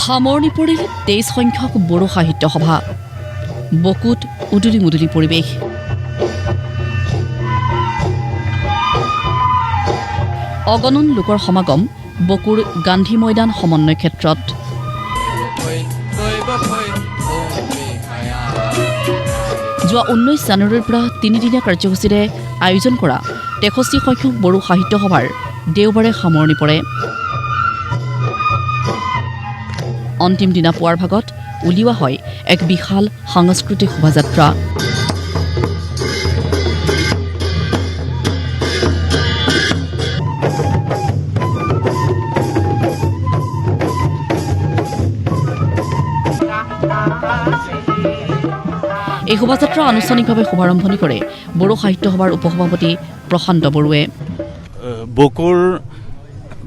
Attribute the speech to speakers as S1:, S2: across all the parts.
S1: সামৰণি পৰিল ২৩ সংখ্যক বড়ো সাহিত্য সভা বকুত উদুলি মুদুলি পৰিৱেশ অগণন লোকৰ সমাগম বকুৰ গান্ধী ময়দান সমন্বয় ক্ষেত্ৰত যোৱা 19 জানুৱাৰীৰ পৰা 3দিনীয়া কাৰ্যসূচীৰে আয়োজন কৰা 63 সংখ্যক বড়ো সাহিত্য সভাৰ দেওবাৰে সামৰণি পৰে অন্তিম দিনা পুৱাৰ ভাগত উলিওৱা হয় এক বিশাল সাংস্কৃতিক শোভাযাত্ৰা এই শোভাযাত্ৰা আনুষ্ঠানিকভাৱে শুভাৰম্ভণি কৰে বড়ো সাহিত্য সভাৰ উপসভাপতি প্ৰশান্ত বড়ুৱে
S2: বকুৰ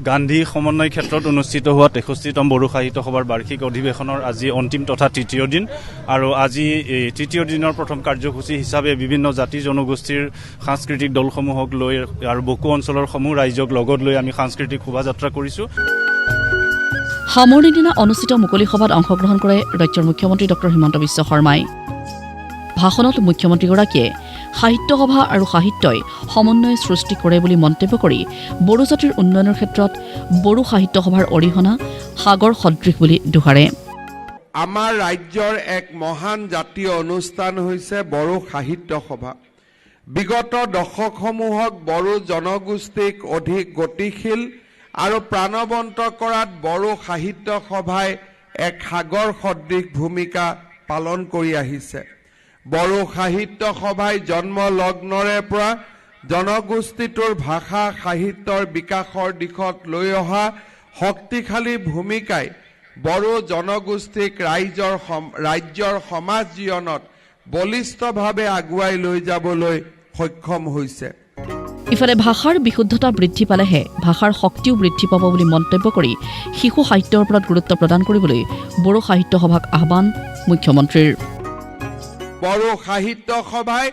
S2: গান্ধী সমন্বয় ক্ষেত্ৰত অনুষ্ঠিত হোৱা 63তম বড়ো সাহিত্য সভাৰ বাৰ্ষিক অধিৱেশনৰ আজি অন্তিম তথা তৃতীয় দিন আৰু আজি তৃতীয় দিনৰ প্ৰথম কাৰ্যসূচী হিচাপে বিভিন্ন জাতি জনগোষ্ঠীৰ সাংস্কৃতিক দলসমূহক লৈ আৰু বকু অঞ্চলৰ সমূহ ৰাইজক লগত লৈ আমি সাংস্কৃতিক শোভাযাত্ৰা কৰিছোঁ
S1: সামৰণিৰ দিনা অনুষ্ঠিত মুকলি সভাত অংশগ্ৰহণ কৰে ৰাজ্যৰ মুখ্যমন্ত্ৰী ডক্টৰ হিমন্ত বিশ্ব শৰ্মাই ভাষণত মুখ্যমন্ত্ৰীগৰাকীয়ে সাহিত্য সভা আৰু সাহিত্যই সমন্বয় সৃষ্টি কৰে বুলি মন্তব্য কৰি বড়ো জাতিৰ উন্নয়নৰ ক্ষেত্ৰত বড়ো সাহিত্য সভাৰ অৰিহণা সাগৰ সদৃশ বুলি দোহাৰে
S3: আমাৰ ৰাজ্যৰ এক মহান জাতীয় অনুষ্ঠান হৈছে বড়ো সাহিত্য সভা বিগত দশকসমূহক বড়ো জনগোষ্ঠীক অধিক গতিশীল আৰু প্ৰাণৱন্ত কৰাত বড়ো সাহিত্য সভাই এক সাগৰ সদৃশ ভূমিকা পালন কৰি আহিছে বড়ো সাহিত্য সভাই জন্ম লগ্নৰে পৰা জনগোষ্ঠীটোৰ ভাষা সাহিত্যৰ বিকাশৰ দিশত লৈ অহা শক্তিশালী ভূমিকাই বড়ো জনগোষ্ঠীক ৰাজ্যৰ সমাজ জীৱনত বলিষ্ঠভাৱে আগুৱাই লৈ যাবলৈ সক্ষম হৈছে
S1: ইফালে ভাষাৰ বিশুদ্ধতা বৃদ্ধি পালেহে ভাষাৰ শক্তিও বৃদ্ধি পাব বুলি মন্তব্য কৰি শিশু সাহিত্যৰ ওপৰত গুৰুত্ব প্ৰদান কৰিবলৈ বড়ো সাহিত্য সভাক আহ্বান মুখ্যমন্ত্ৰীৰ
S3: বড়ো সাহিত্য সভাই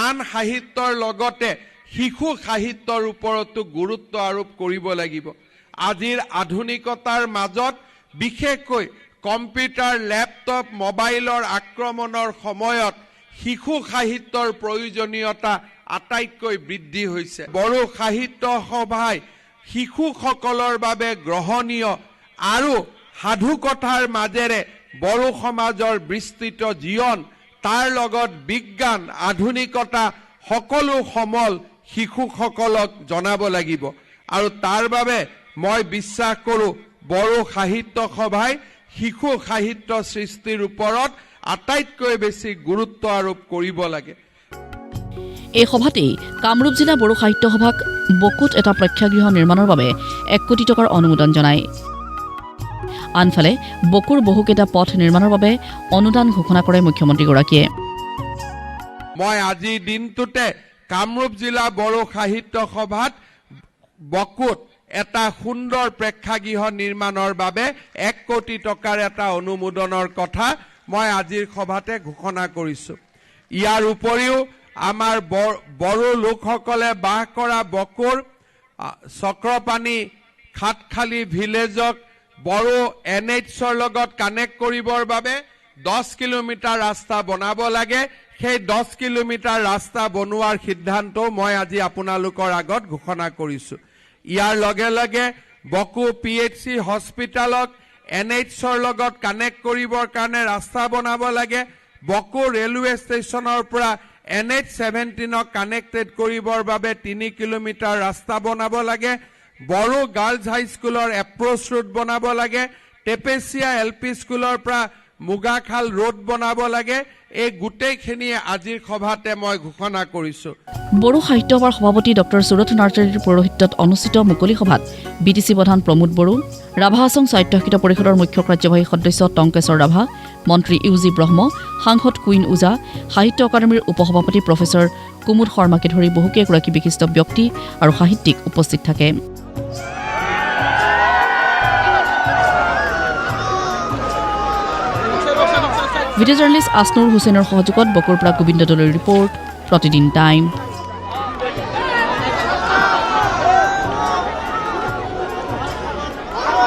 S3: আন সাহিত্যৰ লগতে শিশু সাহিত্যৰ ওপৰতো গুৰুত্ব আৰোপ কৰিব লাগিব আজিৰ আধুনিকতাৰ মাজত বিশেষকৈ কম্পিউটাৰ লেপটপ মোবাইলৰ আক্ৰমণৰ সময়ত শিশু সাহিত্যৰ প্ৰয়োজনীয়তা আটাইতকৈ বৃদ্ধি হৈছে বড়ো সাহিত্য সভাই শিশুসকলৰ বাবে গ্ৰহণীয় আৰু সাধু কথাৰ মাজেৰে বড়ো সমাজৰ বিস্তৃত জীৱন তাৰ লগত বিজ্ঞান আধুনিকতা সকলো সমল শিশুসকলক জনাব লাগিব আৰু তাৰ বাবে মই বিশ্বাস কৰোঁ বড়ো সাহিত্য সভাই শিশু সাহিত্য সৃষ্টিৰ ওপৰত আটাইতকৈ বেছি গুৰুত্ব আৰোপ কৰিব লাগে
S1: এই সভাতেই কামৰূপ জিলা বড়ো সাহিত্য সভাক বকুত এটা প্ৰেক্ষাগৃহ নিৰ্মাণৰ বাবে 1 কোটি টকাৰ অনুমোদন জনায় আনফালে বকুৰ বহুকেইটা পথ নিৰ্মাণৰ বাবে অনুদান ঘোষণা কৰে মুখ্যমন্ত্ৰীগৰাকীয়ে
S3: মই আজি দিনটোতে কামৰূপ জিলা বড়ো সাহিত্য সভাত বকুত এটা সুন্দৰ প্ৰেক্ষাগৃহ নিৰ্মাণৰ বাবে 1 কোটি টকাৰ এটা অনুমোদনৰ কথা মই আজিৰ সভাতে ঘোষণা কৰিছোঁ ইয়াৰ উপৰিও আমাৰ বড়ো লোকসকলে বাস কৰা বকুৰ চক্ৰপানী খাটখালি ভিলেজক বড়ো NHৰ লগত কানেক্ট কৰিবৰ বাবে 10 কিলোমিটাৰ ৰাস্তা বনাব লাগে সেই 10 কিলোমিটাৰ ৰাস্তা বনোৱাৰ সিদ্ধান্ত মই আজি আপোনালোকৰ আগত ঘোষণা কৰিছোঁ ইয়াৰ লগে লগে বকু PHC হস্পিটালক NHৰ লগত কানেক্ট কৰিবৰ কাৰণে ৰাস্তা বনাব লাগে বকু ৰেলৱে ষ্টেচনৰ পৰা NH17ক কানেক্টেড কৰিবৰ বাবে 3 কিলোমিটাৰ ৰাস্তা বনাব লাগে বড়ো গাৰ্লছ হাই স্কুলৰ এপ্ৰোচ ৰোড বনাব লাগে টেপেচিয়া LP স্কুলৰ পৰা মুগাখাল ৰোড বনাব লাগে এই গোটেইখিনিয়ে আজিৰ সভাতে মই ঘোষণা কৰিছোঁ
S1: বড়ো সাহিত্য সভাৰ সভাপতি ডক্টৰ সুৰথ নাৰ্জাৰীৰ পৌৰোহিত্যত অনুষ্ঠিত মুকলি সভাত BTC প্ৰধান প্ৰমোদ বড়ো ৰাভা হাছং স্বায়ত্তশাসিত পৰিষদৰ মুখ্য কাৰ্যবাহী সদস্য টংকেশ্বৰ ৰাভা মন্ত্ৰী ইউজি ব্ৰহ্ম সাংসদ কুইন ওজা সাহিত্য একাডেমীৰ উপসভাপতি প্ৰফেচৰ কুমুদ শৰ্মাকে ধৰি বহুকেইগৰাকী বিশিষ্ট ব্যক্তি আৰু সাহিত্যিক উপস্থিত থাকে ভিডিঅ' জাৰ্নেলিষ্ট আসনুৰ হুছেইনৰ সহযোগত বকুৰ পৰা গোবিন্দ দলৈৰ ৰিপৰ্ট প্ৰতিদিন টাইম